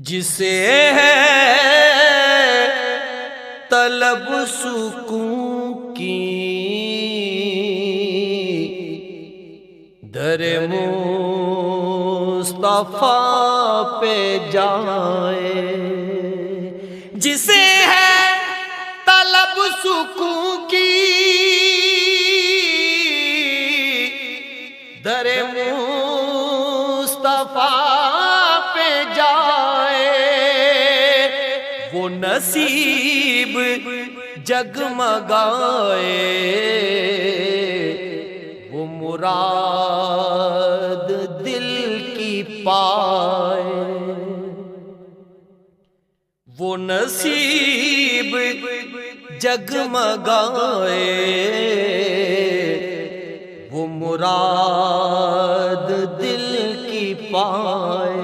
جسے ہے طلب سکون کی در مصطفیٰ پہ جائے، جسے ہے طلب سکون کی در مصطفیٰ پہ جائے، وہ نصیب جگمگائے، وہ مراد دل کی پائے، وہ نصیب جگمگائے، وہ مراد دل کی پائے۔